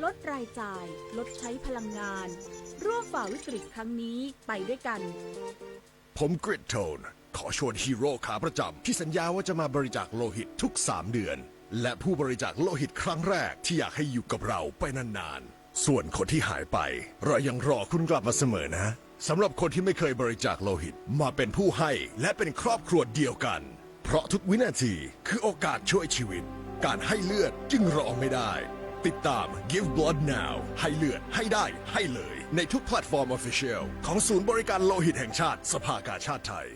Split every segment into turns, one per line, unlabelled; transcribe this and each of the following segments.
ลดรายจ่ายลดใช้พลังงานร่วมฝ่าวิกฤตครั้งนี้ไปด้วยกัน
ผมกริดโทนขอชวนฮีโร่ขาประจำที่สัญญาว่าจะมาบริจาคโลหิตทุก3 เดือนและผู้บริจาคโลหิตครั้งแรกที่อยากให้อยู่กับเราไปนานๆส่วนคนที่หายไปเรายังรอคุณกลับมาเสมอนะสำหรับคนที่ไม่เคยบริจาคโลหิตมาเป็นผู้ให้และเป็นครอบครัวเดียวกันเพราะทุกวินาทีคือโอกาสช่วยชีวิตการให้เลือดจึงรอไม่ได้ติดตาม Give Blood Now ให้เลือดให้ได้ให้เลยในทุกแพลตฟอร์ม Official ของศูนย์บริการโลหิตแห่งชาติสภากาชาติไทย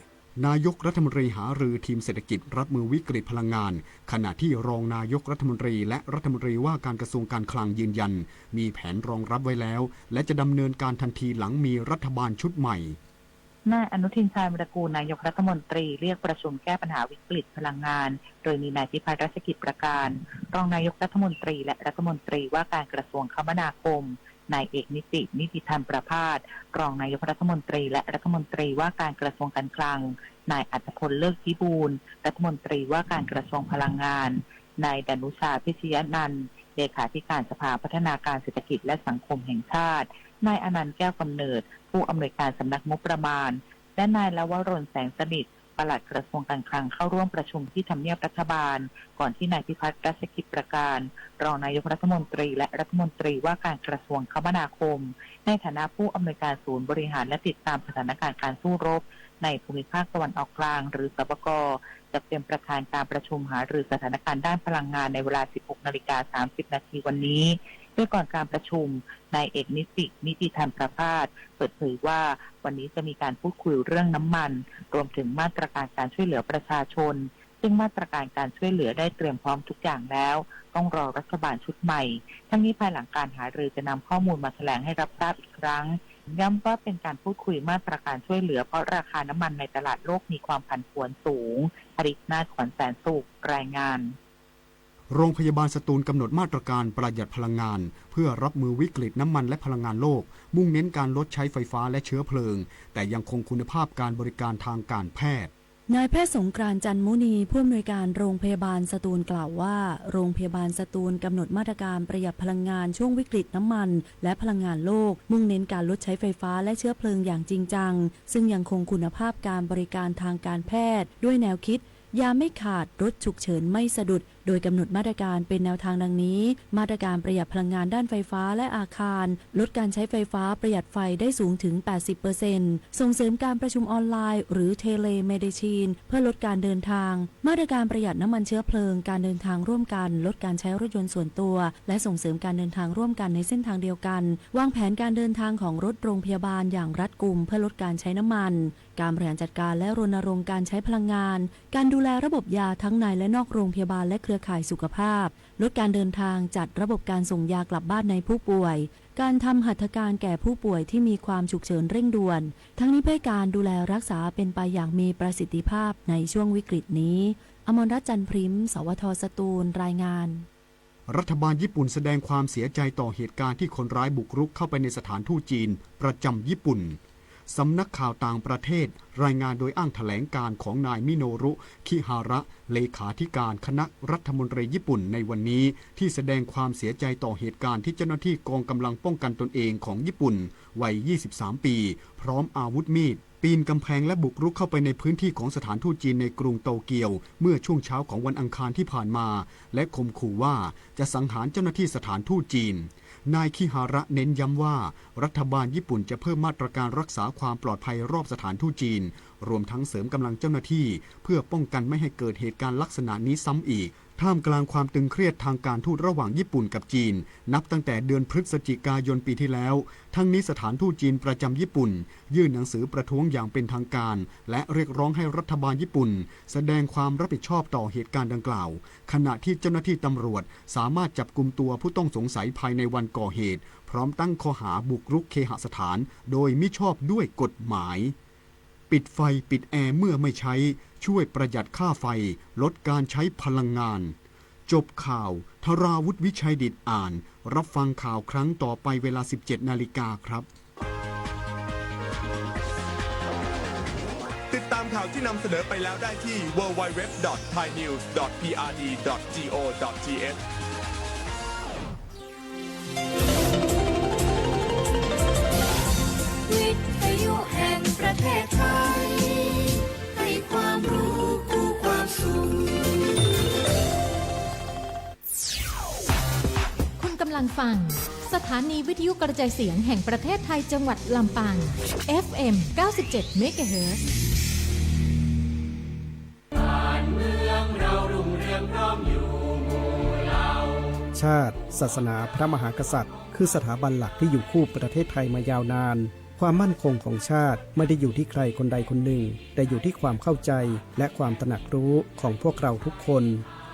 นายกรัฐมนตรีหารือทีมเศรษฐกิจรับมือวิกฤตพลังงานขณะที่รองนายกรัฐมนตรีและรัฐมนตรีว่าการกระทรวงการคลังยืนยันมีแผนรองรับไว้แล้วและจะดำเนินการทันทีหลังมีรัฐบาลชุดใหม่
นายอนุทินชาญวิรากูลนายกรัฐมนตรีเรียกประชุมแก้ปัญหาวิกฤตพลังงานโดยมีนายพิพัฒน์รัชกิจประการรองนายกรัฐมนตรีและรัฐมนตรีว่าการกระทรวงคมนาคมนายเอกนิติธรรมประภาสรองนายกรัฐมนตรีและรัฐมนตรีว่าการกระทรวงการคลังนายอัธพลเลิกพิบูลรัฐมนตรีว่าการกระทรวงพลังงานนายดนุชาพิชยนันท์เลขาธิการสภาพัฒนาการเศรษฐกิจและสังคมแห่งชาตินายอนันต์แก้วกำเนิดผู้อำนวยการสำนักงบประมาณและนายลวรนแสงสนิทปลัดกระทรวงการคลังเข้าร่วมประชุมที่ทำเนียบรัฐบาลก่อนที่นายพิพัฒน์รัชกิจประการรองนายกรัฐมนตรีและรัฐมนตรีว่าการกระทรวงคมนาคมในฐานะผู้อำนวยการศูนย์บริหารและติดตามสถานการณ์การสู้รบในภูมิภาคตะวันออกกลางหรือสปก.จะเป็นประธานการประชุมหารือสถานการณ์ด้านพลังงานในเวลา 16:30 น.วันนี้โดยก่อนการประชุมนายเอกนิติธรรมประภาสเปิดเผยว่าวันนี้จะมีการพูดคุยเรื่องน้ำมันรวมถึงมาตรการการช่วยเหลือประชาชนซึ่งมาตรการการช่วยเหลือได้เตรียมพร้อมทุกอย่างแล้วต้องรอรัฐบาลชุดใหม่ทั้งนี้ภายหลังการหารือจะนำข้อมูลมาแถลงให้รับทราบอีกครั้งย้ำว่าเป็นการพูดคุยมาตรการช่วยเหลือเพราะราคาน้ำมันในตลาดโลกมีความผันผวนสูงผลิตนาถขวัญแสนสุขรายงาน
โรงพยาบาลสตูลกำหนดมาตรการประหยัดพลังงานเพื่อรับมือวิกฤตน้ำมันและพลังงานโลกมุ่งเน้นการลดใช้ไฟฟ้าและเชื้อเพลิงแต่ยังคงคุณภาพการบริการทางการแพทย์
นายแพทย์สงกรานต์จันทร์มุนีผู้อำนวยการโรงพยาบาลสตูลกล่าวว่าโรงพยาบาลสตูลกำหนดมาตรการประหยัดพลังงานช่วงวิกฤตน้ำมันและพลังงานโลกมุ่งเน้นการลดใช้ไฟฟ้าและเชื้อเพลิงอย่างจริงจังซึ่งยังคงคุณภาพการบริการทางการแพทย์ด้วยแนวคิดยาไม่ขาดรถฉุกเฉินไม่สะดุดโดยกำหนดมาตรการเป็นแนวทางดังนี้มาตรการประหยัดพลังงานด้านไฟฟ้าและอาคารลดการใช้ไฟฟ้าประหยัดไฟได้สูงถึง 80% ส่งเสริมการประชุมออนไลน์หรือเทเลเมดิซีนเพื่อลดการเดินทางมาตรการประหยัดน้ำมันเชื้อเพลิงการเดินทางร่วมกันลดการใช้รถยนต์ส่วนตัวและส่งเสริมการเดินทางร่วมกันในเส้นทางเดียวกันวางแผนการเดินทางของรถโรงพยาบาลอย่างรัดกุมเพื่อลดการใช้น้ำมันการบริหารจัดการและรณรงค์การใช้พลังงานการดูแลระบบยาทั้งในและนอกโรงพยาบาลและเครือข่ายสุขภาพลดการเดินทางจัดระบบการส่งยากลับบ้านในผู้ป่วยการทำหัตถการแก่ผู้ป่วยที่มีความฉุกเฉินเร่งด่วนทั้งนี้เพื่อการดูแลรักษาเป็นไปอย่างมีประสิทธิภาพในช่วงวิกฤตนี้อมรรัตน์ จันทร์พริมสวท.สตูลรายงาน
รัฐบาลญี่ปุ่นแสดงความเสียใจต่อเหตุการณ์ที่คนร้ายบุกรุกเข้าไปในสถานทูตจีนประจำญี่ปุ่นสำนักข่าวต่างประเทศรายงานโดยอ้างแถลงการของนายมิโนรุคิฮาระเลขาธิการคณะรัฐมนตรีญี่ปุ่นในวันนี้ที่แสดงความเสียใจต่อเหตุการณ์ที่เจ้าหน้าที่กองกำลังป้องกันตนเองของญี่ปุ่นวัย 23 ปีพร้อมอาวุธมีดปีนกำแพงและบุกรุกเข้าไปในพื้นที่ของสถานทูตจีนในกรุงโตเกียวเมื่อช่วงเช้าของวันอังคารที่ผ่านมาและข่มขู่ว่าจะสังหารเจ้าหน้าที่สถานทูตจีนนายคิฮาระเน้นย้ำว่ารัฐบาลญี่ปุ่นจะเพิ่มมาตรการรักษาความปลอดภัยรอบสถานทูตจีนรวมทั้งเสริมกำลังเจ้าหน้าที่เพื่อป้องกันไม่ให้เกิดเหตุการณ์ลักษณะนี้ซ้ำอีกท่ามกลางความตึงเครียดทางการทูตระหว่างญี่ปุ่นกับจีนนับตั้งแต่เดือนพฤศจิกายนปีที่แล้วทั้งนี้สถานทูตจีนประจำญี่ปุ่นยื่นหนังสือประท้วงอย่างเป็นทางการและเรียกร้องให้รัฐบาลญี่ปุ่นแสดงความรับผิดชอบต่อเหตุการณ์ดังกล่าวขณะที่เจ้าหน้าที่ตำรวจสามารถจับกุมตัวผู้ต้องสงสัยภายในวันก่อเหตุพร้อมตั้งข้อหาบุกรุกเคหสถานโดยมิชอบด้วยกฎหมายปิดไฟปิดแอร์เมื่อไม่ใช้ช่วยประหยัดค่าไฟลดการใช้พลังงานจบข่าวธราวุฒิวิชัยดิษฐ์อ่านรับฟังข่าวครั้งต่อไปเวลา 17 นาฬิกาครับ
ติดตามข่าวที่นำเสนอไปแล้วได้ที่ www.thainews.prd.go.th
ำลังฟังสถานีวิทยุกระจายเสียงแห่งประเทศไทยจังหวัดลำปาง FM 97 เมกะเฮิรตซ์
ชาติศาสนาพระมหากษัตริย์คือสถาบันหลักที่อยู่คู่ประเทศไทยมายาวนานความมั่นคงของชาติไม่ได้อยู่ที่ใครคนใดคนหนึ่งแต่อยู่ที่ความเข้าใจและความตระหนักรู้ของพวกเราทุกคน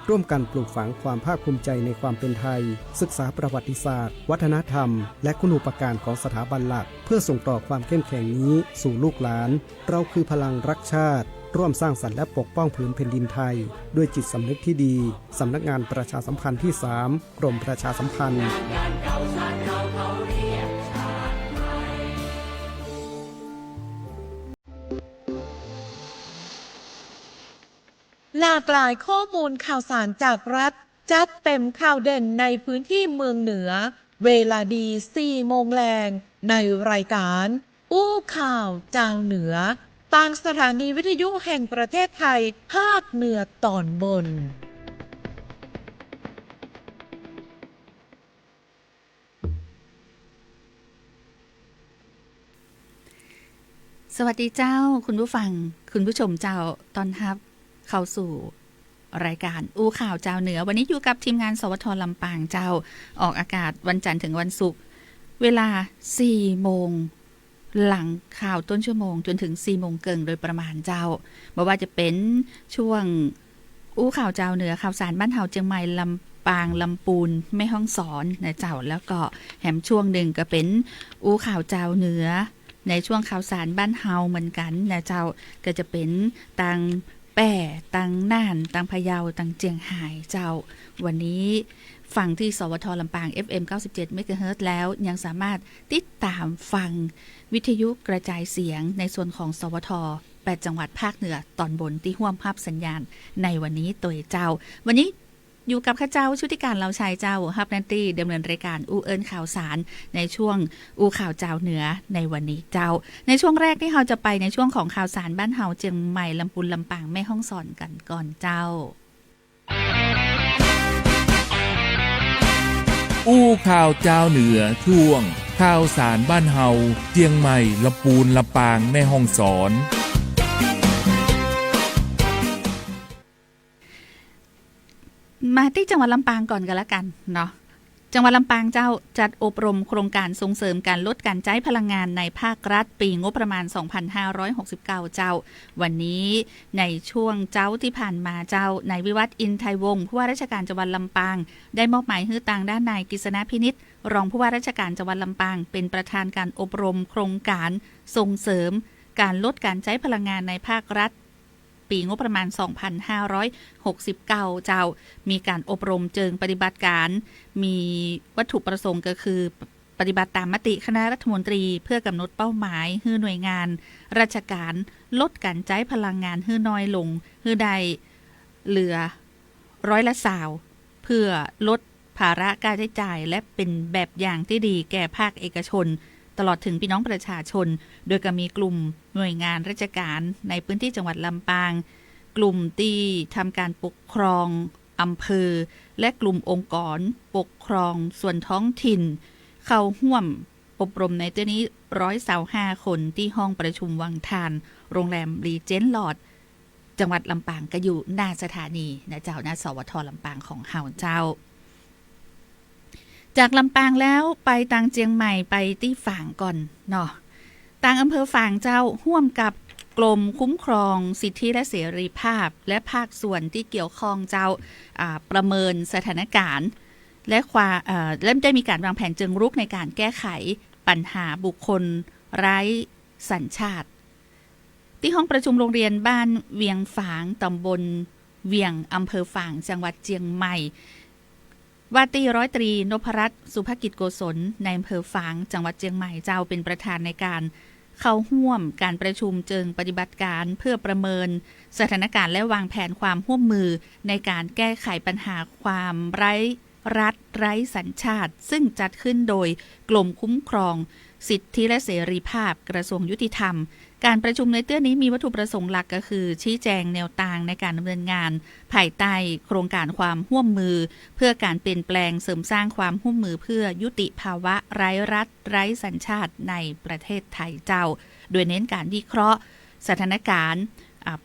ร่วมกันปลูกฝังความภาคภูมิใจในความเป็นไทยศึกษาประวัติศาสตร์วัฒนธรรมและคุณูปการของสถาบันหลักเพื่อส่งต่อความเข้มแข็งนี้สู่ลูกหลานเราคือพลังรักชาติร่วมสร้างสรรค์และปกป้องผืนแผ่นดินไทยด้วยจิตสำนึกที่ดีสำนักงานประชาสัมพันธ์ที่ 3 กรมประชาสัมพันธ์
หลากหลายข้อมูลข่าวสารจากรัฐจัดเต็มข่าวเด่นในพื้นที่เมืองเหนือเวลาดี 4 โมงแรงในรายการอู้ข่าวจางเหนือต่างสถานีวิทยุแห่งประเทศไทยภาคเหนือตอนบน
สวัสดีเจ้าคุณผู้ฟังคุณผู้ชมเจ้าตอนรับเข้าสู่รายการอู้ข่าวเจ้าเหนือวันนี้อยู่กับทีมงานสวทลำปางเจ้าออกอากาศวันจันทร์ถึงวันศุกร์เวลา 4 โมงหลังข่าวต้นชั่วโมงจนถึง 4 โมงเกิงโดยประมาณเจ้าบ่ว่าจะเป็นช่วงอู้ข่าวเจ้าเหนือข่าวสารบ้านเฮาเชียงใหม่ลำปางลำปูนแม่ฮ่องสอนนะเจ้าแล้วก็แหมช่วงหนึ่งก็เป็นอู้ข่าวเจ้าเหนือในช่วงข่าวสารบ้านเฮาเหมือนกันนะเจ้าก็จะเป็นตังแป่ตังน่านตังพะเยาตังเจียงไฮ้เจ้าวันนี้ฟังที่สวทลำปาง FM 97 เมกะเฮิรตซ์แล้วยังสามารถติดตามฟังวิทยุกระจายเสียงในส่วนของสวท8จังหวัดภาคเหนือตอนบนที่ห่วมภาพสัญญาณในวันนี้ตัวเจ้าวันนี้อยู่กับข้าเจ้าชุติการเราชายเจ้าฮับนันตี้ดำเนินรายการอูเอิญข่าวสารในช่วงอูข่าวเจ้าเหนือในวันนี้เจ้าในช่วงแรกที่เราจะไปในช่วงของข่าวสารบ้านเฮาเชียงใหม่ลำพูนลำปางแม่ฮ่องสอนกันก่อนเจ้า
อู้ข่าวเจ้าเหนือช่วงข่าวสารบ้านเฮาเชียงใหม่ลำพูนลำปางแม่ฮ่องสอนมาที่จังหวัดลำปางก่อนกันละกันเนาะจังหวัดลำปางเจ้าจัดอบรมโครงการส่งเสริมการลดการใช้พลังงานในภาครัฐปีงบประมาณ 2569 เจ้าวันนี้ในช่วงเจ้าที่ผ่านมาเจ้านายวิวัฒน์อินไทยวงศ์ผู้ว่าราชการจังหวัดลำปางได้มอบหมายให้ต่างด้านนายกฤษณพินิจรองผู้ว่าราชการจังหวัดลำปางเป็นประธานการอบรมโครงการส่งเสริมการลดการใช้พลังงานในภาครัฐปีงบประมาณ 2569 เจ้ามีการอบรมเชิงปฏิบัติการมีวัตถุประสงค์ก็คือปฏิบัติตามมติคณะรัฐมนตรีเพื่อกำหนดเป้าหมายให้หน่วยงานราชการลดการใช้พลังงานให้น้อยลงให้ได้เหลือ20%เพื่อลดภาระการใช้จ่ายและเป็นแบบอย่างที่ดีแก่ภาคเอกชนตลอดถึงพี่น้องประชาชนโดยก็มีกลุ่มหน่วยงานราชการในพื้นที่จังหวัดลำปางกลุ่มที่ทำการปกครองอำเภอและกลุ่มองค์กรปกครองส่วนท้องถิ่นเข้าร่วมอบรมในตัวนี้125 คนที่ห้องประชุมวังทานโรงแรมรีเจนต์ลอดจังหวัดลำปางก็อยู่หน้าสถานีนะเจ้าหน้าสวทลำปางของเฮาเจ้าจากลำปางแล้วไปตังเจียงใหม่ไปที่ฝางก่อนเนาะตังอำเภอฝางเจ้าร่วมกับกรมคุ้มครองสิทธิและเสรีภาพและภาคส่วนที่เกี่ยวข้องเจ้าประเมินสถานการณ์และเริ่มได้มีการวางแผนเชิงรุกในการแก้ไขปัญหาบุคคลไร้สัญชาติที่ห้องประชุมโรงเรียนบ้านเวียงฝางตำบลเวียงอำเภอฝางจังหวัดเจียงใหม่วาตีร้อยตรีนพรัตน์สุภกิจโกศลในอำเภอฝางจังหวัดเชียงใหม่เจ้าเป็นประธานในการเข้าร่วมการประชุมเชิงปฏิบัติการเพื่อประเมินสถานการณ์และวางแผนความร่วมมือในการแก้ไขปัญหาความไร้รัฐไร้สัญชาติซึ่งจัดขึ้นโดยกรมคุ้มครอง สิทธิและเสรีภาพกระทรวงยุติธรรมการประชุมในเตื้อนี้มีวัตถุประสงค์หลักก็คือชี้แจงแนวทางในการดำเนินงานภายใต้โครงการความร่วมมือเพื่อการเปลี่ยนแปลงเสริมสร้างความร่วมมือเพื่อยุติภาวะไร้รัฐไร้สัญชาติในประเทศไทยเจ้าโดยเน้นการวิเคราะห์สถานการณ์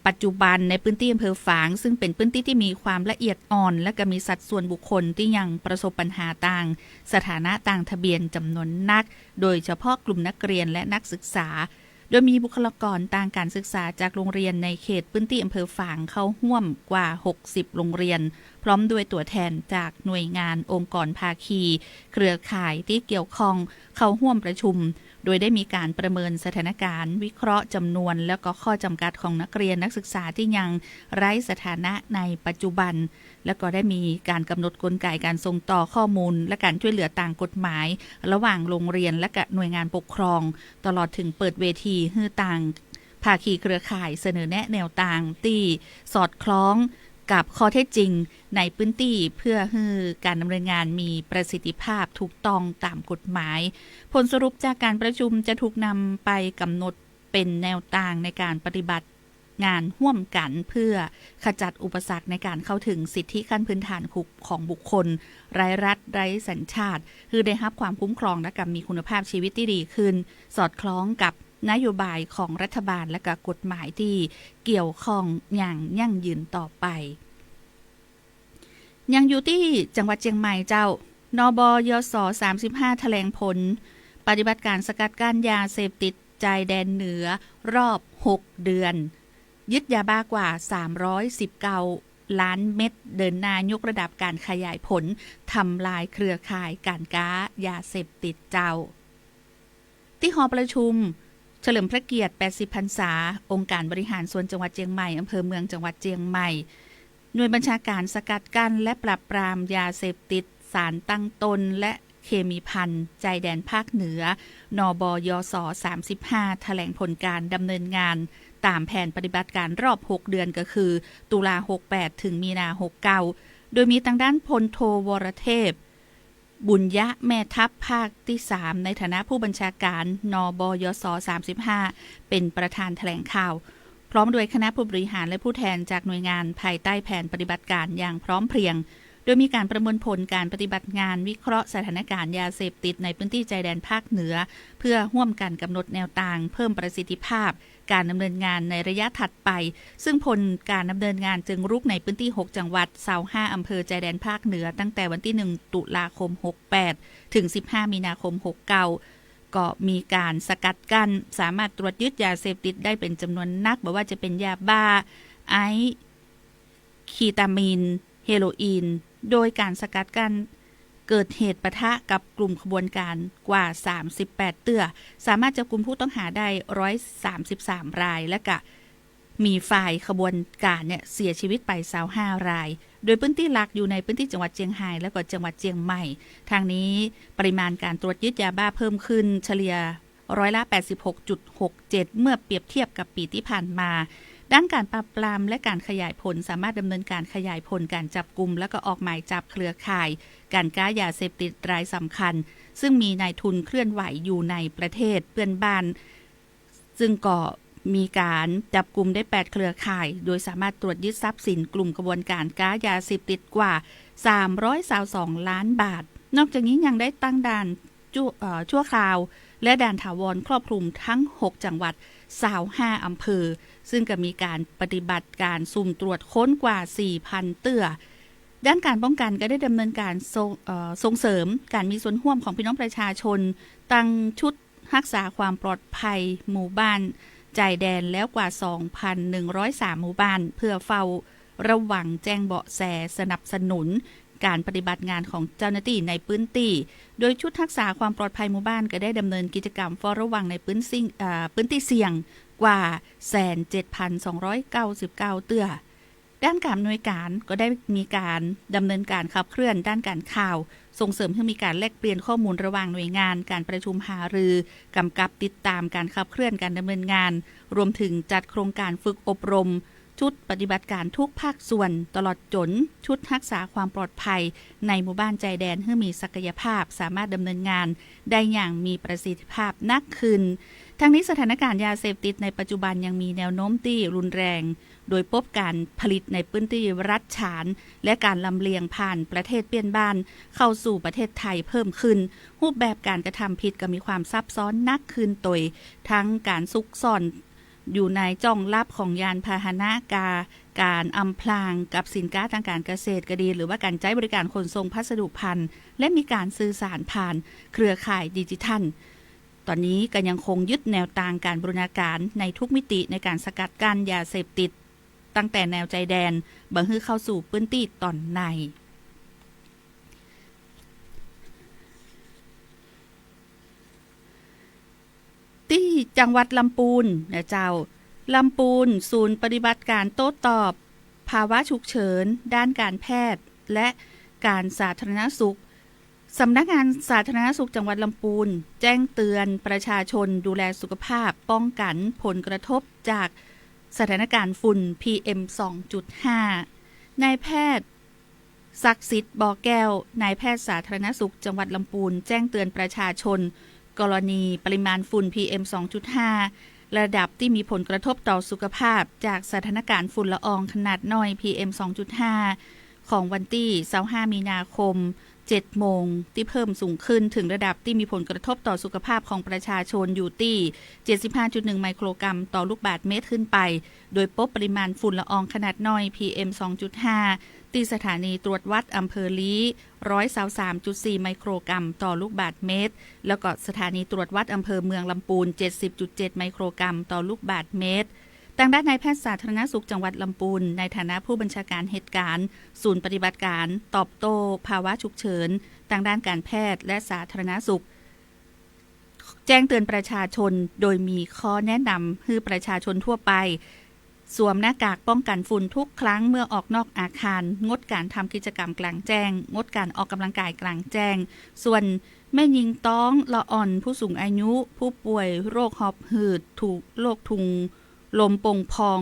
ปัจจุบันในพื้นที่อำเภอฝางซึ่งเป็นพื้นที่ที่มีความละเอียดอ่อนและก็มีสัดส่วนบุคคลที่ยังประสบปัญหาต่างสถานะต่างทะเบียนจำนวนนักโดยเฉพาะกลุ่มนักเรียนและนักศึกษาโดยมีบุคลากรทางการศึกษาจากโรงเรียนในเขตพื้นที่อำเภอฝางเข้าร่วมกว่า60โรงเรียนพร้อมด้วยตัวแทนจากหน่วยงานองค์กรภาคีเครือข่ายที่เกี่ยวข้องเข้าร่วมประชุมโดยได้มีการประเมินสถานการณ์วิเคราะห์จำนวนและก็ข้อจำกัดของนักเรียนนักศึกษาที่ยังไร้สถานะในปัจจุบันและก็ได้มีการกำหนดกลไกการส่งต่อข้อมูลและการช่วยเหลือต่างกฎหมายระหว่างโรงเรียนและก็หน่วยงานปกครองตลอดถึงเปิดเวทีให้ต่างภาคีเครือข่ายเสนอแนะแนวทางที่สอดคล้องกับข้อเท็จจริงในพื้นที่เพื่อให้การดำเนินงานมีประสิทธิภาพถูกต้องตามกฎหมายผลสรุปจากการประชุมจะถูกนำไปกำหนดเป็นแนวทางในการปฏิบัติงานร่วมกันเพื่อขจัดอุปสรรคในการเข้าถึงสิทธิขั้นพื้นฐานของบุคคลไร้รัฐไร้สัญชาติคือได้รับความคุ้มครองและกับมีคุณภาพชีวิตที่ดีขึ้นสอดคล้องกับนโยบายของรัฐบาลและกับกฎหมายที่เกี่ยวข้องอย่างยั่งยืนต่อไปยังอยู่ที่จังหวัดเชียงใหม่เจ้านบยศ35แถลงผลปฏิบัติการสกัดกั้นยาเสพติดชายแดนเหนือรอบ6เดือนยึดยาบ้ากว่า319ล้านเม็ดเดินหน้ายกระดับการขยายผลทำลายเครือข่ายการค้ายาเสพติดเจ้าที่หอประชุมเฉลิมพระเกียรติ80พรรษาองค์การบริหารส่วนจังหวัดเชียงใหม่อำเภอเมืองจังหวัดเชียงใหม่หน่วยบัญชาการสกัดกั้นและปราบปรามยาเสพติดสารตั้งต้นและเคมีภัณฑ์ชายแดนภาคเหนือนบยศ35แถลงผลการดำเนินงานตามแผนปฏิบัติการรอบ6เดือนก็คือตุลา68ถึงมีนา69โดยมีทางด้านพลโทวรเทพบุญยะแม่ทัพภาคที่3ในฐานะผู้บัญชาการนบยศ35เป็นประธานแถลงข่าวพร้อมด้วยคณะผู้บริหารและผู้แทนจากหน่วยงานภายใต้แผนปฏิบัติการอย่างพร้อมเพรียงโดยมีการประเมินผลการปฏิบัติงานวิเคราะห์สถานการณ์ยาเสพติดในพื้นที่ชายแดนภาคเหนือเพื่อร่วมกันกำหนดแนวทางเพิ่มประสิทธิภาพการดำเนินงานในระยะถัดไปซึ่งผลการดำเนินงานจึงรุกในพื้นที่6จังหวัด25อำเภอชายแดนภาคเหนือตั้งแต่วันที่1ตุลาคม68ถึง15มีนาคม69ก็มีการสกัดกั้นสามารถตรวจยึดยาเสพติดได้เป็นจำนวนนักไม่ว่าจะเป็นยาบ้าไอซ์คีตามีนเฮโรอีนโดยการสกัดกั้นเกิดเหตุปะทะกับกลุ่มขบวนการกว่า38เตื้อสามารถจับกุมผู้ต้องหาได้133รายและก็มีฝ่ายขบวนการเนี่ยเสียชีวิตไป25รายโดยพื้นที่หลักอยู่ในพื้นที่จังหวัดเชียงรายและก็จังหวัดเชียงใหม่ทางนี้ปริมาณการตรวจยึดยาบ้าเพิ่มขึ้นเฉลี่ย86.67%เมื่อเปรียบเทียบกับปีที่ผ่านมาด้านการปราบปรามและการขยายผลสามารถดำเนินการขยายผลการจับกุมและก็ออกหมายจับเครือข่ายการค้ายาเสพติดรายสำคัญซึ่งมีนายทุนเคลื่อนไหวอยู่ในประเทศเพื่อนบ้านซึ่งก็มีการจับกุมได้8เครือข่ายโดยสามารถตรวจยึดทรัพย์สินกลุ่มกระบวนการค้ายาเสพติดกว่า322ล้านบาทนอกจากนี้ยังได้ตั้งด่านชั่วคราวและด่านถาวรครอบคลุมทั้ง6จังหวัด25อำเภอซึ่งก็มีการปฏิบัติการสุ่มตรวจค้นกว่า 4,000 เตื้อด้านการป้องกันก็ได้ดำเนินการส่งเสริมการมีส่วนร่วมของพี่น้องประชาชนตั้งชุดรักษาความปลอดภัยหมู่บ้านชายแดนแล้วกว่า 2,103 หมู่บ้านเพื่อเฝ้าระวังแจ้งเบาะแสสนับสนุนการปฏิบัติงานของเจ้าหน้าที่ในพื้นที่โดยชุดรักษาความปลอดภัยหมู่บ้านก็ได้ดำเนินกิจกรรมเฝ้าระวังในพื้นที่เสี่ยงกว่า 107,299 เตื้อด้านการอำนวยการก็ได้มีการดำเนินการขับเคลื่อนด้านการข่าวส่งเสริมให้มีการแลกเปลี่ยนข้อมูลระหว่างหน่วยงานการประชุมหารือกำกับติดตามการขับเคลื่อนการดำเนินงานรวมถึงจัดโครงการฝึกอบรม ชุดปฏิบัติการทุกภาคส่วนตลอดจนชุดรักษาความปลอดภัยในหมู่บ้านใจแดนให้มีศักยภาพสามารถดำเนินงานได้อย่างมีประสิทธิภาพนักขึ้นทั้งนี้สถานการณ์ยาเสพติดในปัจจุบันยังมีแนวโน้มที่รุนแรงโดยพบการผลิตในพื้นที่รัฐฉานและการลำเลียงผ่านประเทศเพื่อนบ้านเข้าสู่ประเทศไทยเพิ่มขึ้นรูปแบบการกระทำผิดก็มีความซับซ้อนนักขึ้นโดยทั้งการซุกซ่อนอยู่ในจ้องลับของยานพาหนะการอำพรางกับสินค้าทางการเกษตรก็ดีหรือว่าการใช้บริการขนส่งพัสดุภัณฑ์และมีการสื่อสารผ่านเครือข่ายดิจิทัลตอนนี้ก็ยังคงยึดแนวทางการบูรณาการในทุกมิติในการสกัดกั้นยาเสพติดตั้งแต่แนวใจแดนบังฮือเข้าสู่พื้นที่ตอนในที่จังหวัดลำพูนนะเจ้าลำพูนศูนย์ปฏิบัติการโต้ตอบภาวะฉุกเฉินด้านการแพทย์และการสาธารณสุขสำนักงานสาธารณสุขจังหวัดลำพูนแจ้งเตือนประชาชนดูแลสุขภาพป้องกันผลกระทบจากสถานการณ์ฝุ่น PM 2.5 นายแพทย์ศักดิ์สิทธิ์บ่อแก้วนายแพทย์สาธารณสุขจังหวัดลำพูนแจ้งเตือนประชาชนกรณีปริมาณฝุ่น PM 2.5 ระดับที่มีผลกระทบต่อสุขภาพจากสถานการณ์ฝุ่นละอองขนาดน้อย PM 2.5 ของวันที่25มีนาคม7 โมงที่เพิ่มสูงขึ้นถึงระดับที่มีผลกระทบต่อสุขภาพของประชาชนอยู่ที่ 75.1 ไมโครกรัมต่อลูกบาศก์เมตรขึ้นไปโดยพบปริมาณฝุ่นละอองขนาดน้อย PM 2.5 ที่สถานีตรวจวัดอำเภอลี้ 123.4 ไมโครกรัมต่อลูกบาศก์เมตรแล้วก็สถานีตรวจวัดอำเภอเมืองลำพูน 70.7 ไมโครกรัมต่อลูกบาศก์เมตรทางด้านนายแพทย์สาธารณสุขจังหวัดลำพูนในฐานะผู้บัญชาการเหตุการณ์ศูนย์ปฏิบัติการตอบโต้ภาวะฉุกเฉินทางด้านการแพทย์และสาธารณสุขแจ้งเตือนประชาชนโดยมีข้อแนะนำให้ประชาชนทั่วไปสวมหน้ากากป้องกันฝุ่นทุกครั้งเมื่อออกนอกอาคารงดการทำกิจกรรมกลางแจ้งงดการออกกำลังกายกลางแจ้งส่วนแม่หญิงท้องละอ่อนผู้สูงอายุผู้ป่วยโรคหอบหืดถูกโรคทุงลมโป่งพอง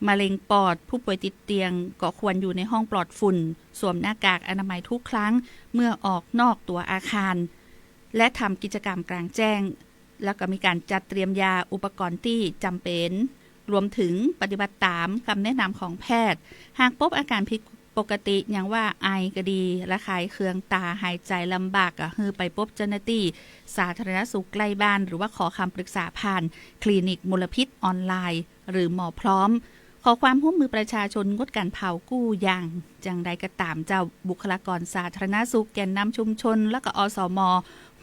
มะเร็งปอดผู้ป่วยติดเตียงก็ควรอยู่ในห้องปลอดฝุ่นสวมหน้ากากอนามัยทุกครั้งเมื่อออกนอกตัวอาคารและทำกิจกรรมกลางแจ้งแล้วก็มีการจัดเตรียมยาอุปกรณ์ที่จำเป็นรวมถึงปฏิบัติตามคำแนะนำของแพทย์หากพบอาการผิดปกติอย่างว่าไอก็ดีระคายเคืองตาหายใจลำบากก็คือไปพบเจ้าหน้าที่สาธารณสุขใกล้บ้านหรือว่าขอคำปรึกษาผ่านคลินิกมลพิษออนไลน์หรือหมอพร้อมขอความร่วมมือประชาชนงดการเผากู้อย่างจังใดก็ตามเจ้าบุคลากรสาธารณสุขแกนนำชุมชนและก็อสม.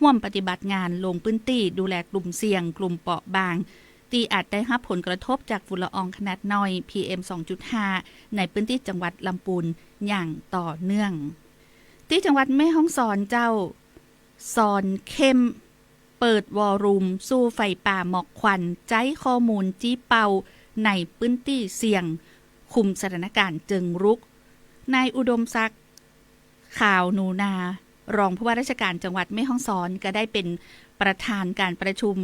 ร่วมปฏิบัติงานลงพื้นที่ดูแลกลุ่มเสี่ยงกลุ่มเปราะบางที่อาจได้รับผลกระทบจากฝุ่นละอองขนาดน้อย PM 2.5 ในพื้นที่จังหวัดลำพูนอย่างต่อเนื่องที่จังหวัดแม่ฮ่องสอนเจ้าสอนเข้มเปิดวอลุ่มสู้ไฟป่าหมอกควันใจข้อมูลจี้เป่าในพื้นที่เสี่ยงคุมสถานการณ์จึงรุกนายอุดมศักดิ์ข่าวนูนารองผู้ว่าราชการจังหวัดแม่ฮ่องสอนก็ได้เป็นประธานการประชุม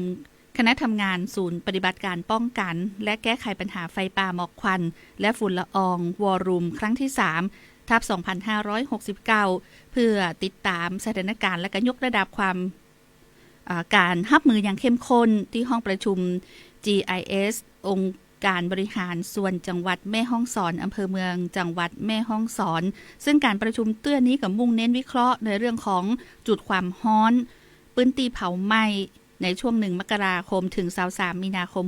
คณะทำงานศูนย์ปฏิบัติการป้องกันและแก้ไขปัญหาไฟป่าหมอกควันและฝุ่นละอองวอลุ่มครั้งที่3ทับ2569เพื่อติดตามสถานการณ์และก็ยกระดับความการรับมืออย่างเข้มข้นที่ห้องประชุม GIS องค์การบริหารส่วนจังหวัดแม่ฮ่องสอนอำเภอเมืองจังหวัดแม่ฮ่องสอนซึ่งการประชุมเตื้อนี้กับมุ่งเน้นวิเคราะห์ในเรื่องของจุดความร้อนพื้นที่เผาไหม้ในช่วง1 มกราคมถึง23 มีนาคม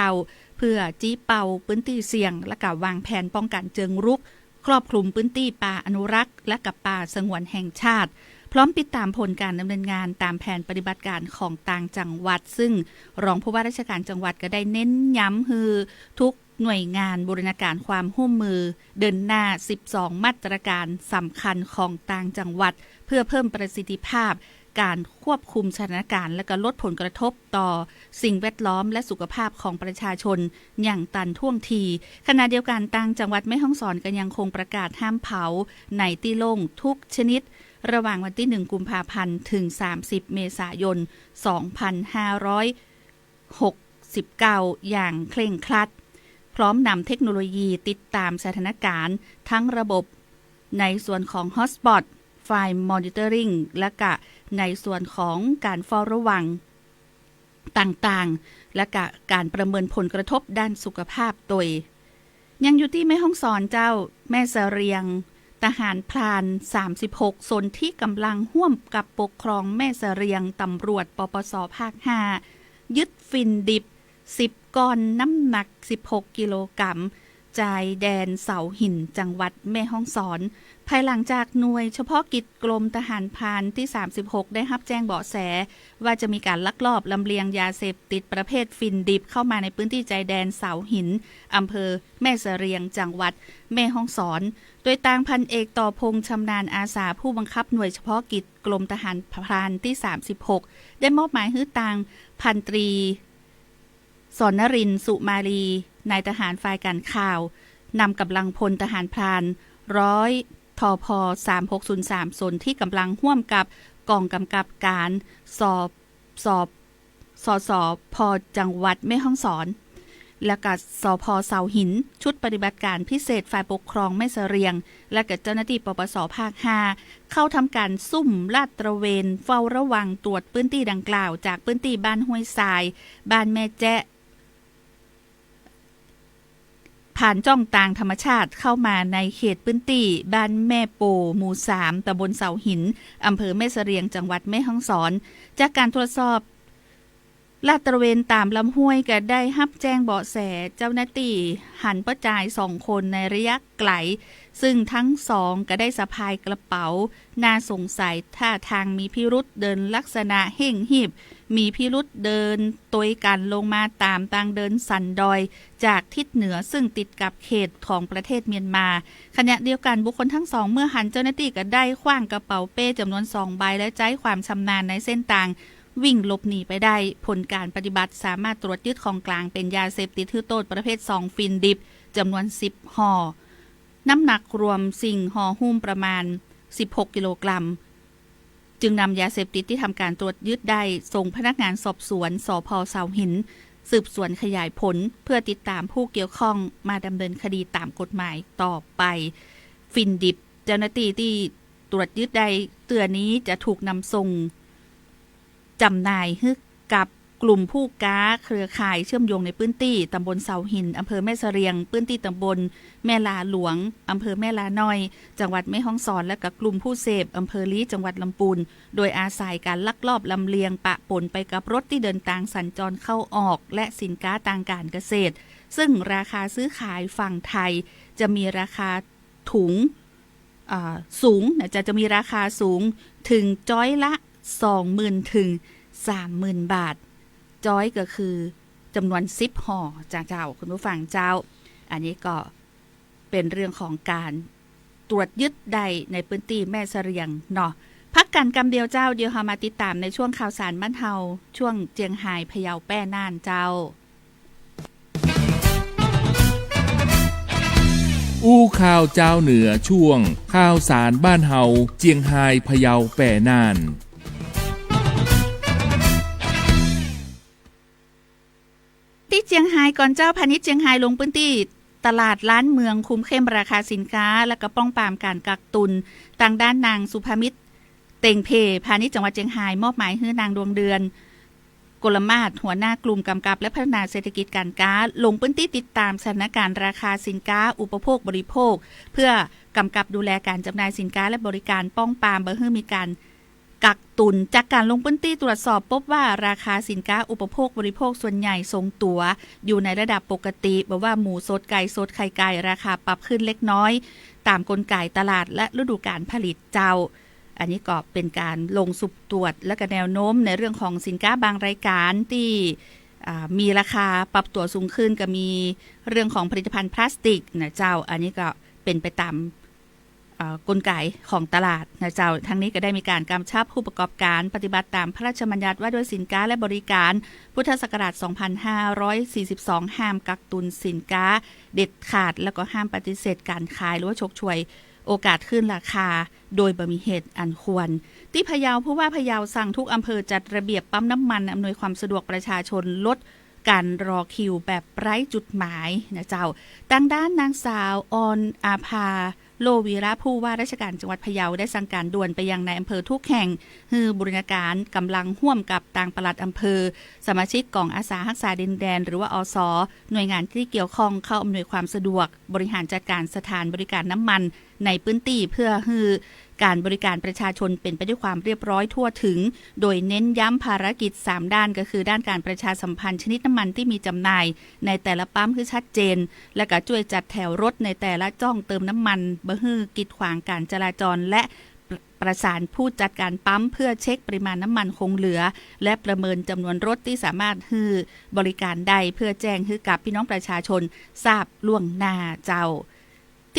69เพื่อจี้เป่าพื้นที่เสี่ยงและกับวางแผนป้องกันเชิงรุกครอบคลุมพื้นที่ป่าอนุรักษ์และกับป่าสงวนแห่งชาติพร้อมติดตามผลการดำเนินงานตามแผนปฏิบัติการของต่างจังหวัดซึ่งรองผู้ว่าราชการจังหวัดก็ได้เน้นย้ำคือทุกหน่วยงานบูรณาการความร่วมมือเดินหน้า12มาตรการสำคัญของต่างจังหวัดเพื่อเพิ่มประสิทธิภาพการควบคุมสถานการณ์และก็ลดผลกระทบต่อสิ่งแวดล้อมและสุขภาพของประชาชนอย่างทันท่วงทีขณะเดียวกันต่างจังหวัดแม่ฮ่องสอนก็ยังคงประกาศห้ามเผาในที่โล่งทุกชนิดระหว่างวันที่1 กุมภาพันธ์ถึง30 เมษายน 2569 อย่างเคร่งครัดพ พร้อมนำเทคโนโลยีติดตามสถานการณ์ทั้งระบบในส่วนของ Hotspot ไฟล์ Monitoring และก็ในส่วนของการเฝ้าระวังต่างๆและก็การประเมินผลกระทบด้านสุขภาพโดยยังอยู่ที่แม่ฮ่องสอนเจ้าแม่เสรียงทหารพราน36 ส่วนที่กำลังร่วมกับปกครองแม่เสรียงตำรวจปปสภาค 5 ยึดฟินดิบ10 ก้อนน้ำหนัก16 กิโลกรัมชายแดนเสาหินจังหวัดแม่ฮ่องสอนภายหลังจากหน่วยเฉพาะกิจกรมทหารพรานที่36ได้รับแจ้งเบาะแสว่าจะมีการลักลอบลำเลียงยาเสพติดประเภทฟินดิบเข้ามาในพื้นที่ชายแดนเสาหินอำเภอแม่เสรียงจังหวัดแม่ฮ่องสอนโดยทางพันเอกต่อพงษ์ชำนาญอาสาผู้บังคับหน่วยเฉพาะกิจกรมทหารพรานที่36ได้มอบหมายให้ทางพันตรีสอนนรินทร์สุมาลีนายทหารฝ่ายการข่าวนำกำลังพลทหารพราน100ทพ3603 ส่วนที่กำลังร่วมกับกองกำกับการสพจังหวัดแม่ฮ่องสอนและก็สพเสาหินชุดปฏิบัติการพิเศษฝ่ายปกครองแม่เสรียงและก็เจ้าหน้าที่ปปสภาค 5เข้าทำการซุ่มลาดตระเวนเฝ้าระวังตรวจพื้นที่ดังกล่าวจากพื้นที่บ้านห้วยทรายบ้านแม่แจ๊ผ่านจ้องต่างธรรมชาติเข้ามาในเขตพื้นที่บ้านแม่โปหมู่ 3 ตำบลเสาหินอำเภอแม่เสรียงจังหวัดแม่ฮ่องสอนจากการตรวจสอบลาดตระเวนตามลำห้วยก็ได้รับแจ้งเบาะแสเจ้าหน้าที่หันประจาย2 คนในระยะไกลซึ่งทั้ง2ก็ได้สะพายกระเป๋าน่าสงสัยท่าทางมีพิรุษเดินลักษณะเห่งหีบมีพิรุษเดินตัวยกันลงมาตามทางเดินสันดอยจากทิศเหนือซึ่งติดกับเขตของประเทศเมียนมาขณะเดียวกันบุคคลทั้งสองเมื่อหันเจ้าหน้าที่ก็ได้ขว้างกระเป๋าเป้จำนวน2 ใบและใช้ความชำนาญในเส้นทางวิ่งหลบหนีไปได้ผลการปฏิบัติสามารถตรวจยึดของกลางเป็นยาเสพติดถือโทษประเภท2ฟินดิบจำนวน10 ห่อน้ำหนักรวมสิ่งห่อหุ้มประมาณ16 กิโลกรัมจึงนำยาเสพติดที่ทำการตรวจยึดได้ส่งพนักงานสอบสวนสภ.เสาหินสืบสวนขยายผลเพื่อติดตามผู้เกี่ยวข้องมาดำเนินคดีตามกฎหมายต่อไปฟินดิบเจ้าหน้าที่ที่ตรวจยึดได้เตือนนี้จะถูกนำส่งจำหน่ายให้กับกลุ่มผู้ค้าเครือข่ายเชื่อมโยงในพื้นที่ตำบลเสาหินอำเภอแม่เสรียงพื้นที่ตำบลแม่ลาหลวงอำเภอแม่ลาน้อยจังหวัดแม่ฮ่องสอนและกับกลุ่มผู้เสพอำเภอลี้จังหวัดลำพูนโดยอาศัยการลักลอบลำเลียงปะปนไปกับรถที่เดินทางสัญจรเข้าออกและสินค้าทางการเกษตรซึ่งราคาซื้อขายฝั่งไทยจะมีราคาถุงสูงจะมีราคาสูงถึงจ้อยละ 20,000 ถึง 30,000 บาทจ้อยก็คือจำนวน10 ห่อจากเจ้าคุณผู้ฟังเจ้าอันนี้ก็เป็นเรื่องของการตรวจยึดได้ในพื้นที่แม่เสรียงเนาะพักกันกำเดียวเจ้าเดียวเรามาติดตามในช่วงข่าวสารบ้านเฮาช่วงเจียงไฮ้พะเยาแป้น่านเจ้า
อู้ข่าวเจ้าเหนือช่วงข่าวสารบ้านเฮาเจียงไฮ้พะเยาแป้น่าน
ที่เจียงไฮ้ก่อนเจ้าพาณิชย์เจียงไฮ้ลงพื้นที่ตลาดล้านเมืองคุมเข้มราคาสินค้าและก็ป้องปรามการกักตุนทางด้านนางสุภมิตรเต็งเพพาณิชย์จังหวัดเจียงไฮ้มอบหมายให้นางดวงเดือนกลมาศหัวหน้ากลุ่มกำกับและพัฒนาเศรษฐกิจการค้าลงพื้นที่ติดตามสถานการณ์ราคาสินค้าอุปโภคบริโภคเพื่อกำกับดูแลการจำหน่ายสินค้าและบริการป้องปรามบ่ให้มีการกักตุนจากการลงพื้นที่ตรวจสอบพบว่าราคาสินค้าอุปโภคบริโภคส่วนใหญ่ทรงตัวอยู่ในระดับปกติแบบว่าหมูสดไก่สดไข่ไก่ราคาปรับขึ้นเล็กน้อยตามกลไกตลาดและฤดูกาลผลิตเจ้าอันนี้ก็เป็นการลงสุ่มตรวจและก็แนวโน้มในเรื่องของสินค้าบางรายการที่มีราคาปรับตัวสูงขึ้นก็มีเรื่องของผลิตภัณฑ์พลาสติกนะเจ้าอันนี้ก็เป็นไปตามกลไกของตลาดนะเจ้าทั้งนี้ก็ได้มีการกำชับผู้ประกอบการปฏิบัติตามพระราชบัญญัติว่าด้วยสินค้าและบริการพุทธศักราช 2542 ห้ามกักตุนสินค้าเด็ดขาดแล้วก็ห้ามปฏิเสธการขายหรือว่าฉกฉวยโอกาสขึ้นราคาโดยบ่มีเหตุอันควรที่พะเยาผู้ว่าพะเยาสั่งทุกอำเภอจัดระเบียบปั๊มน้ำมันอำนวยความสะดวกประชาชนลด การรอคิวแบบไร้จุดหมายนะเจ้าดังด้านนางสาวออนอาภาโลวีระผู้ว่าราชการจังหวัดพะเยาได้สั่งการด่วนไปยังในอำเภอทุกแห่งฮือบูรณาการกำลังร่วมกับต่างปลัดอำเภอสมาชิกกองอาสารักษาดินแดนหรือว่าอสหน่วยงานที่เกี่ยวข้องเข้าอำนวยความสะดวกบริหารจัดการสถานบริการน้ำมันในพื้นที่เพื่อฮือการบริการประชาชนเป็นไปด้วยความเรียบร้อยทั่วถึงโดยเน้นย้ำภารกิจ3ด้านก็คือด้านการประชาสัมพันธ์ชนิดน้ำมันที่มีจำหน่ายในแต่ละปั๊มคือชัดเจนและก็ช่วยจัดแถวรถในแต่ละจ้องเติมน้ำมันบ่ฮือกีดขวางการจราจรและประสานผู้จัดการปั๊มเพื่อเช็คปริมาณน้ำมันคงเหลือและประเมินจำนวนรถที่สามารถฮือบริการได้เพื่อแจ้งฮือกับพี่น้องประชาชนทราบล่วงหน้าเจ้า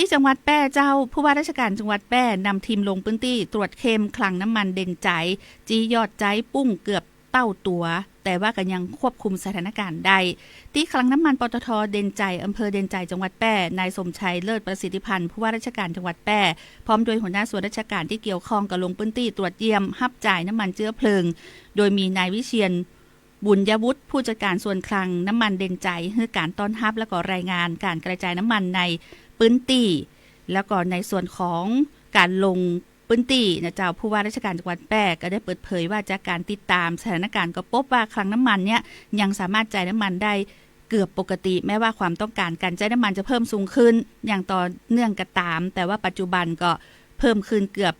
ที่จังหวัดแพร่เจ้าผู้ว่าราชการจังหวัดแพร่นำทีมลงพื้นที่ตรวจเข้มคลังน้ำมันเด่นใจจียอดใจปุ้งเกือบเต้าตัวแต่ว่าก็ยังควบคุมสถานการณ์ได้ที่คลังน้ำมันปตท.เด่นใจอำเภอเด่นใจจังหวัดแพร่นายสมชัยเลิศประสิทธิพันธ์ผู้ว่าราชการจังหวัดแพร่พร้อมโดยหัวหน้าส่วนราชการที่เกี่ยวข้องกับลงพื้นที่ตรวจเยี่ยมฮับจ่ายน้ำมันเชื้อเพลิงโดยมีนายวิเชียรบุญยวุฒิผู้จัดการส่วนคลังน้ำมันเด่นใจให้การต้อนรับและก็รายงานการกระจายน้ำมันในพื้นที่แล้วก็ในส่วนของการลงพื้นที่นะเจ้าผู้ว่าราชการจังหวัดแพร่ก็ได้เปิดเผยว่าจากการติดตามสถานการณ์ก็พบว่าคลังน้ำมันเนี่ยยังสามารถจ่ายน้ำมันได้เกือบปกติแม้ว่าความต้องการการจ่ายน้ำมันจะเพิ่มสูงขึ้นอย่างต่อเนื่องก็ตามแต่ว่าปัจจุบันก็เพิ่มขึ้นเกือบ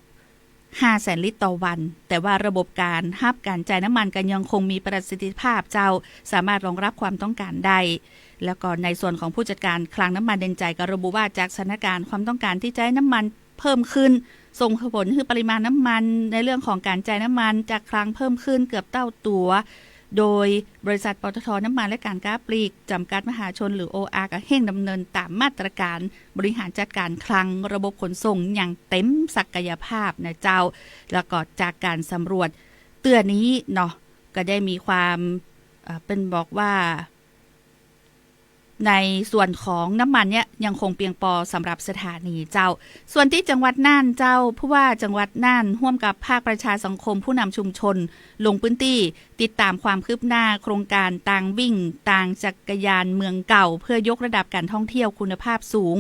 500,000 ลิตรต่อวันแต่ว่าระบบการรับการจ่ายน้ำมันก็ยังคงมีประสิทธิภาพเจ้าสามารถรองรับความต้องการได้แล้วก็ในส่วนของผู้จัดการคลังน้ำมันเด่นใจก็ระบุว่าจากสถานการณ์ความต้องการที่จ่ายน้ำมันเพิ่มขึ้นส่งผลให้ปริมาณน้ำมันในเรื่องของการจ่ายน้ำมันจากคลังเพิ่มขึ้นเกือบเท่าตัวโดยบริษัทปตท.น้ำมันและการค้าปลีกจำกัดมหาชนหรือ OR ก็เร่งดำเนินตามมาตรการบริหารจัดการคลังระบบขนส่งอย่างเต็มศักยภาพนะเจ้าแล้วก็จากการสำรวจเตือนนี้เนาะก็ได้มีความเป็นบอกว่าในส่วนของน้ำมันเนี่ยยังคงเพียงพอสำหรับสถานีเจ้าส่วนที่จังหวัดน่านเจ้าผู้ว่าจังหวัดน่านร่วมกับภาคประชาสังคมผู้นำชุมชนลงพื้นที่ติดตามความคืบหน้าโครงการต่างวิ่งต่างจักรยานเมืองเก่าเพื่อยกระดับการท่องเที่ยวคุณภาพสูง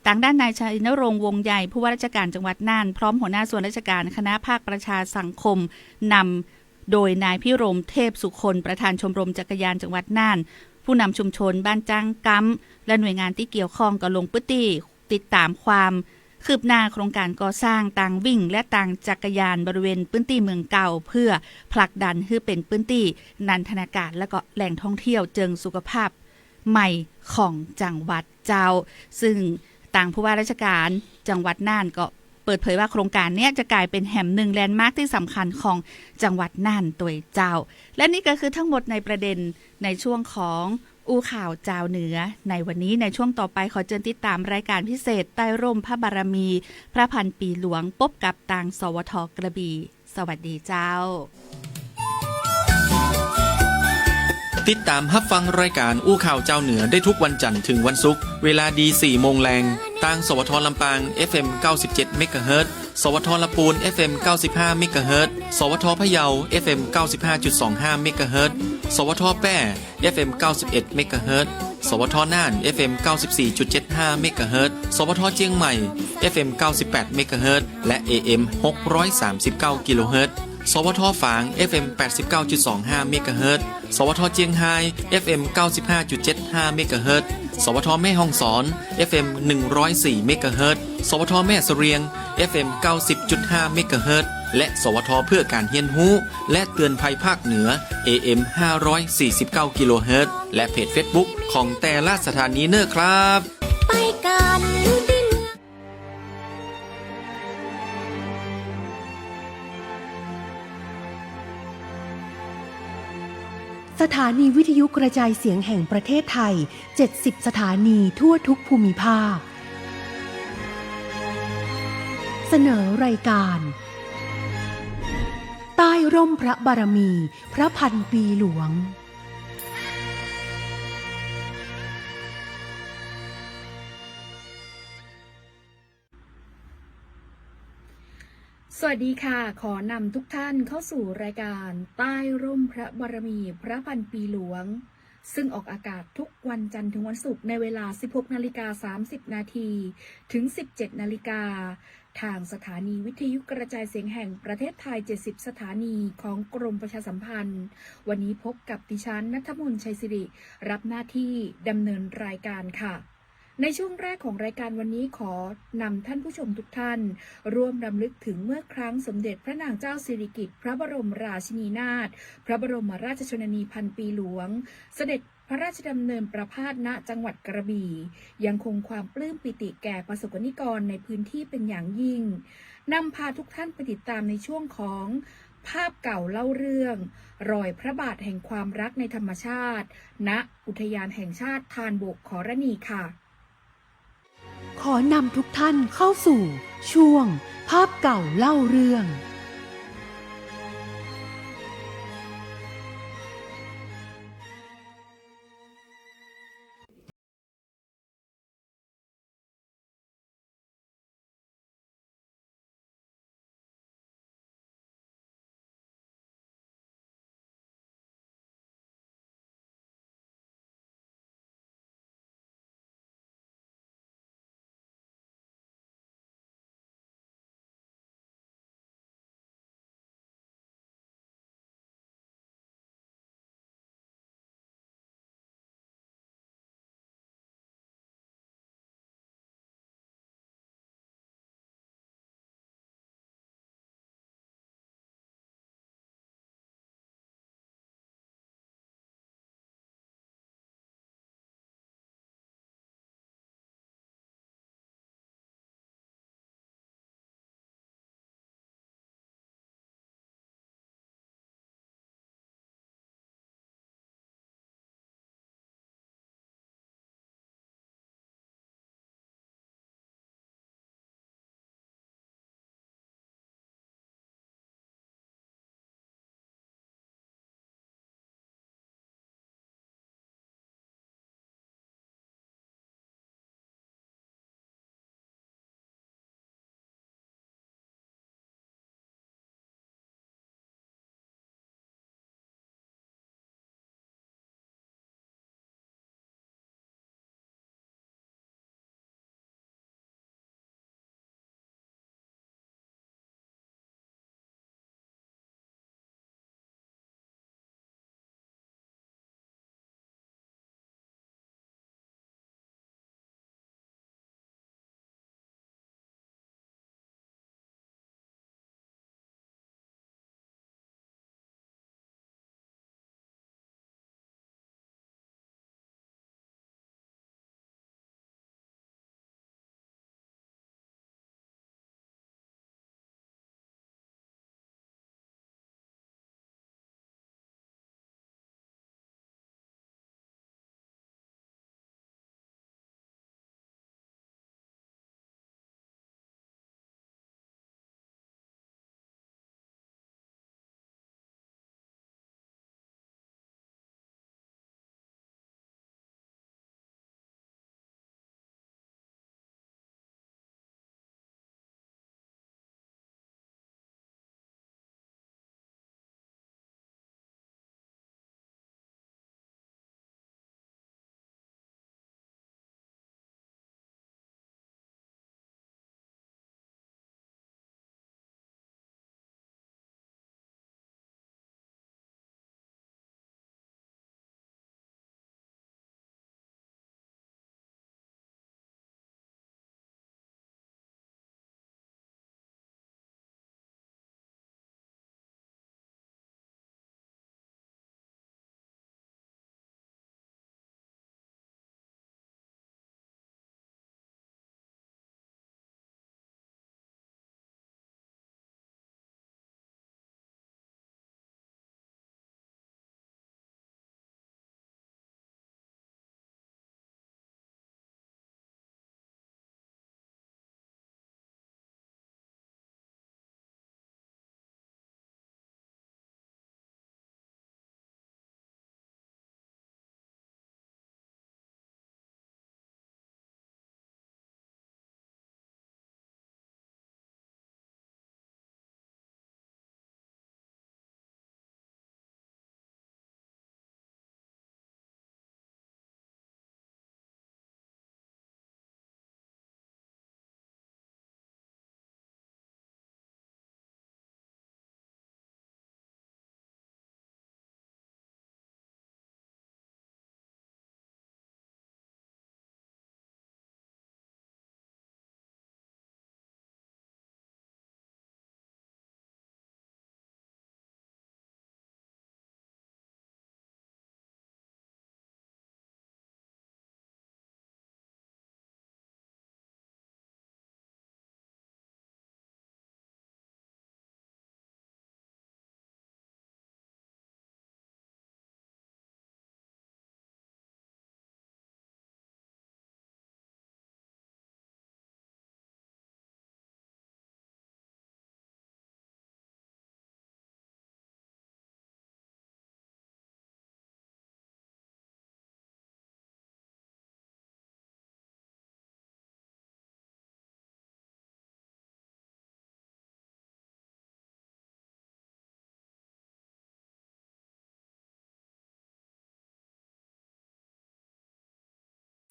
ทางด้านนายชัยนรงค์วงใหญ่ผู้ว่าราชการจังหวัดน่านพร้อมหัวหน้าส่วนราชการคณะภาคประชาสังคมนำโดยนายพิรมเทพสุคนประธานชมรมจักรยานจังหวัดน่านผู้นำชุมชนบ้านจ้างกัมและหน่วยงานที่เกี่ยวข้องก็ลงพื้นที่ติดตามความคืบหน้าโครงการก่อสร้างต่างวิ่งและต่างจักรยานบริเวณพื้นที่เมืองเก่าเพื่อผลักดันให้เป็นพื้นที่นันทนาการและก็แหล่งท่องเที่ยวเชิงสุขภาพใหม่ของจังหวัดเจ้าซึ่งต่างผู้ว่าราชการจังหวัดน่านก็เปิดเผยว่าโครงการนี้จะกลายเป็นแห่งหนึ่งแลนด์มาร์คที่สำคัญของจังหวัดน่านตัวเจ้าและนี่ก็คือทั้งหมดในประเด็นในช่วงของอู้ข่าวเจ้าเหนือในวันนี้ในช่วงต่อไปขอเชิญติดตามรายการพิเศษใต้ร่มพระบารมีพระพันปีหลวงพบกับทางสวท.กระบี่สวัสดีเจ้า
ติดตามรับฟังรายการอู้ข่าวเจ้าเหนือได้ทุกวันจันทร์ถึงวันศุกร์เวลาดี 4 โมงแรงทางสวท.ลำปาง FM 97 เมกะเฮิรตซ์สวท.ลำพูน FM 95 เมกะเฮิรตซ์สวท.พะเยา FM 95.25 เมกะเฮิรตซ์สวท.แพร่ FM 91 เมกะเฮิรตซ์สวท.น่าน FM 94.75 เมกะเฮิรตซ์สวท.เชียงใหม่ FM 98 เมกะเฮิรตซ์และ AM 639 กิโลเฮิรตซ์สวท.ฝาง FM 89.25 เมกะเฮิรตซ์สวท.เจียงไฮ้ FM 95.75 เมกะเฮิรตซ์สวท.แม่ฮ่องสอน FM 104 เมกะเฮิรตซ์สวท.แม่เสรียง FM 90.5 เมกะเฮิรตซ์และสวท.เพื่อการเรียนรู้และเตือนภัยภาคเหนือ AM 549 กิโลเฮิรตซ์และเพจ Facebook ของแต่ละสถานีเนอร์ครับไปกัน
สถานีวิทยุกระจายเสียงแห่งประเทศไทย 70 สถานีทั่วทุกภูมิภาคเสนอรายการใต้ร่มพระบารมีพระพันปีหลวง
สวัสดีค่ะขอนำทุกท่านเข้าสู่รายการใต้ร่มพระบารมีพระพันปีหลวง ซึ่งออกอากาศทุกวันจันทร์ถึงวันศุกร์ในเวลา 16:30 นาทีถึง 17 นาฬิกาทางสถานีวิทยุกระจายเสียงแห่งประเทศไทย 70 สถานีของกรมประชาสัมพันธ์วันนี้พบกับดิฉันณัฐมนต์ชัยศิริรับหน้าที่ดำเนินรายการค่ะในช่วงแรกของรายการวันนี้ขอนำท่านผู้ชมทุกท่านร่วมรำลึกถึงเมื่อครั้งสมเด็จพระนางเจ้าสิริกิติ์พระบรมราชินีนาถพระบรมราชชนนีพันปีหลวงเสด็จพระราชดำเนินประพาสณจังหวัดกระบี่ยังคงความปลื้มปิติแก่ประสบกนิกรในพื้นที่เป็นอย่างยิ่งนำพาทุกท่านไปติดตามในช่วงของภาพเก่าเล่าเรื่องรอยพระบาทแห่งความรักในธรรมชาติณอุทยานแห่งชาติธารบกขรณีค่ะ
ขอนำทุกท่านเข้าสู่ช่วงภาพเก่าเล่าเรื่อง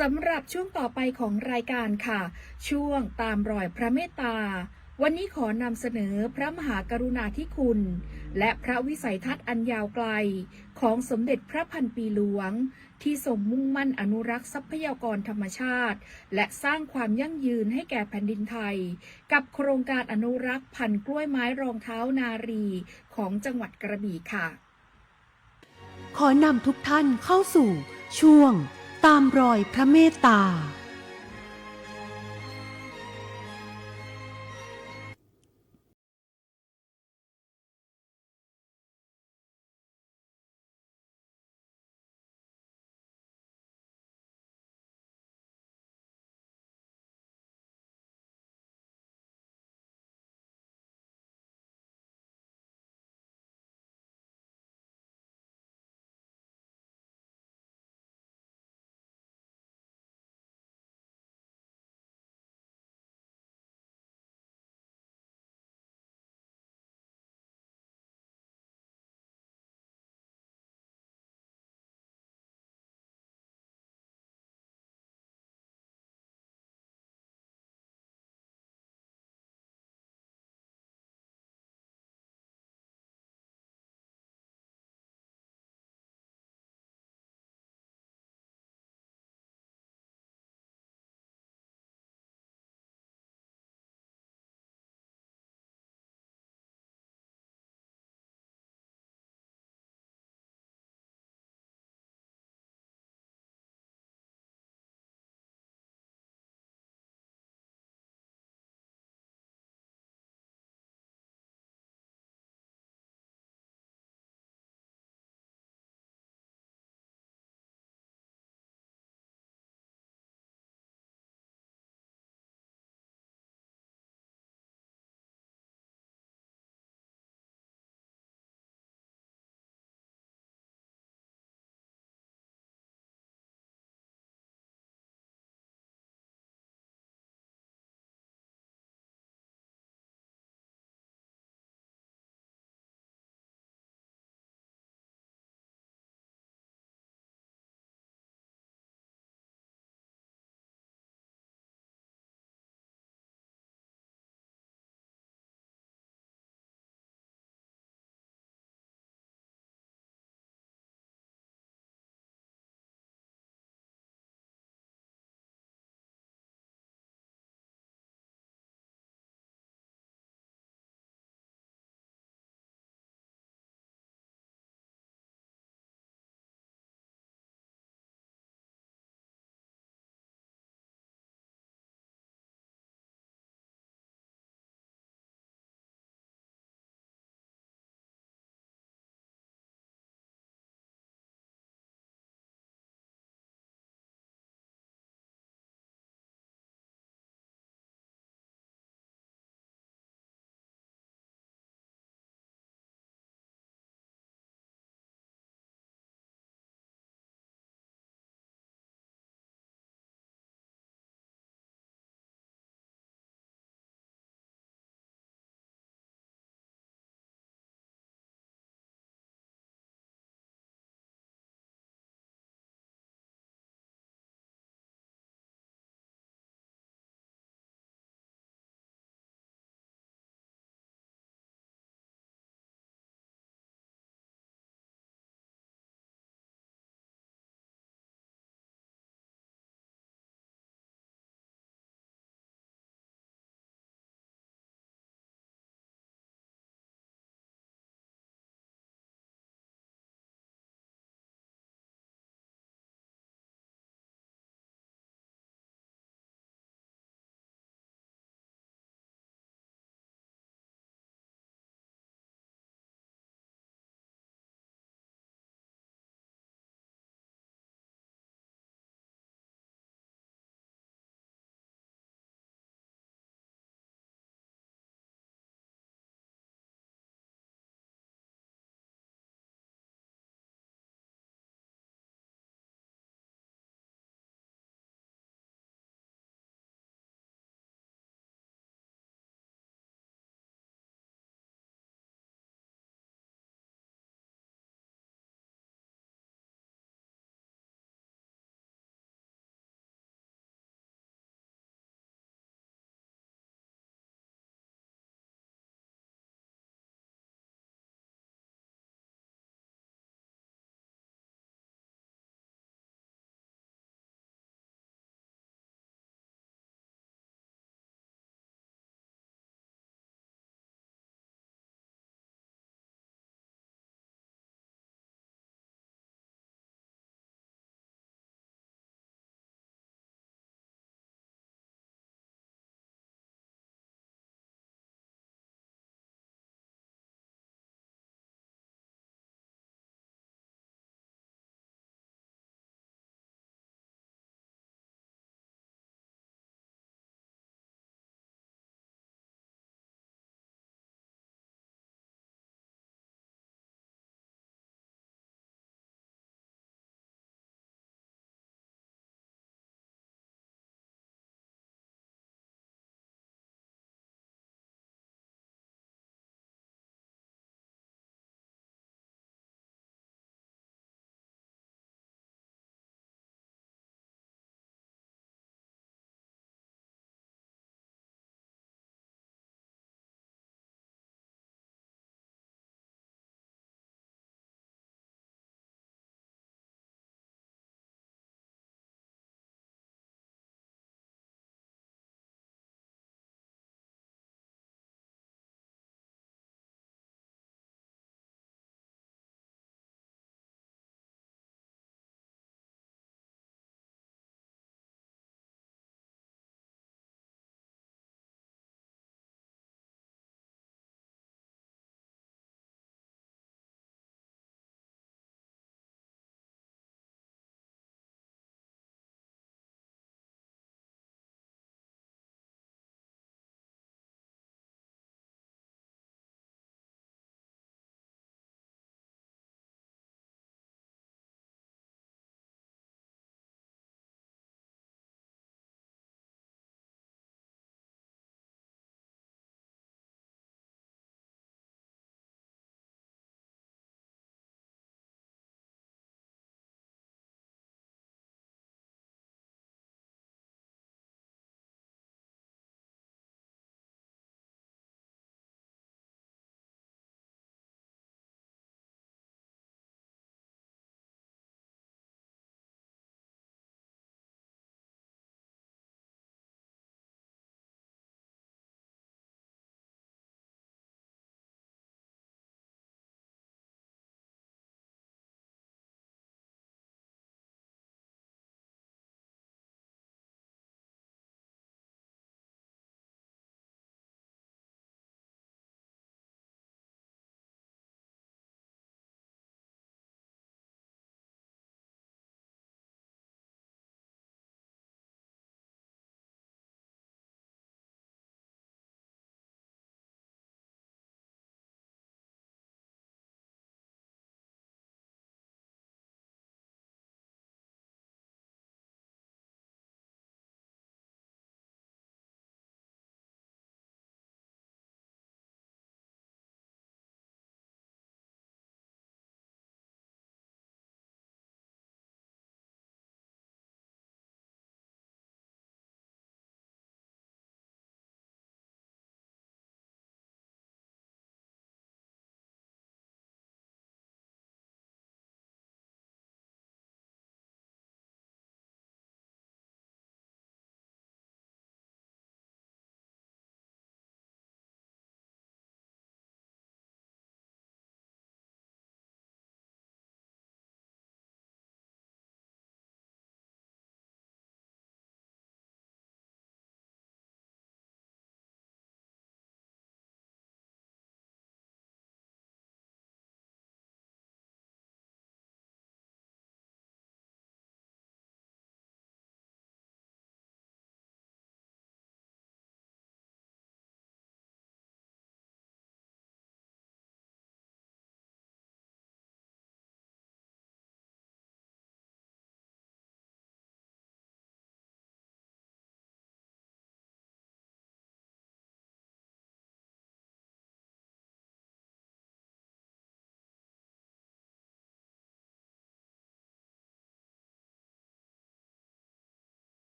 สำหรับช่วงต่อไปของรายการค่ะ ช่วงตามรอยพระเมตตา วันนี้ขอนำเสนอพระมหากรุณาธิคุณ และพระวิสัยทัศน์อันยาวไกลของสมเด็จพระพันปีหลวง ที่ทรงมุ่งมั่นอนุรักษ์ทรัพยากรธรรมชาติ และสร้างความยั่งยืนให้แก่แผ่นดินไทย กับโครงการอนุรักษ์พันธุ์กล้วยไม้รองเท้านารีของจังหวัดกระบี่ค่ะ
ขอนำทุกท่านเข้าสู่ช่วงตามรอยพระเมตตา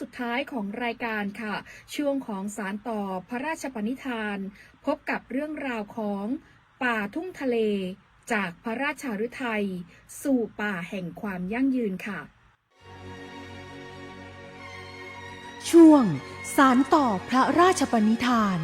สุดท้ายของรายการค่ะช่วงของสารต่อพระราชปณิธานพบกับเรื่องราวของป่าทุ่งทะเลจากพระราชฤทัยสู่ป่าแห่งความยั่งยืนค่ะ
ช่วงสารต่อพระราชปณิธาน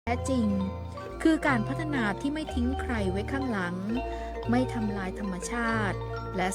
แท้จริงคือการพัฒนาที่ไม่ทิ้งใครไว้ข้างหลังไม่ทำลายธรรมชาติและ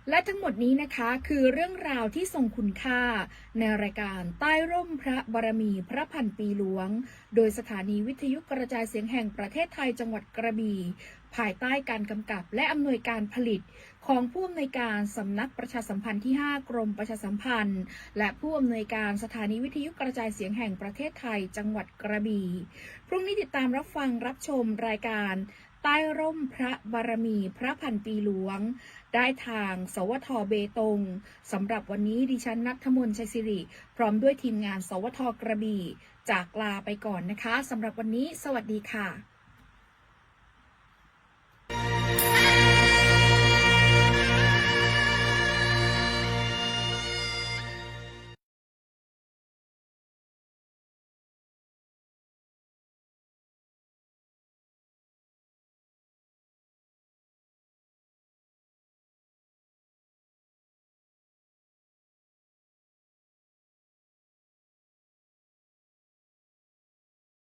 และทั้งหมดนี้นะคะคือเรื่องราวที่ทรงคุณค่าในรายการใต้ร่มพระบารมีพระพันปีหลวงโดยสถานีวิทยุกระจายเสียงแห่งประเทศไทยจังหวัดกระบี่ภายใต้การกำกับและอำนวยการผลิตของผู้อำนวยการสำนักประชาสัมพันธ์ที่ 5 กรมประชาสัมพันธ์และผู้อำนวยการสถานีวิทยุกระจายเสียงแห่งประเทศไทยจังหวัดกระบี่พรุ่งนี้ติดตามรับฟังรับชมรายการใต้ร่มพระบารมีพระพันปีหลวงได้ทางสวทเบตงสำหรับวันนี้ดิฉันณัฐมนต์ชัยศิริพร้อมด้วยทีมงานสวทกระบี่จากลาไปก่อนนะคะสำหรับวันนี้สวัสดีค่ะ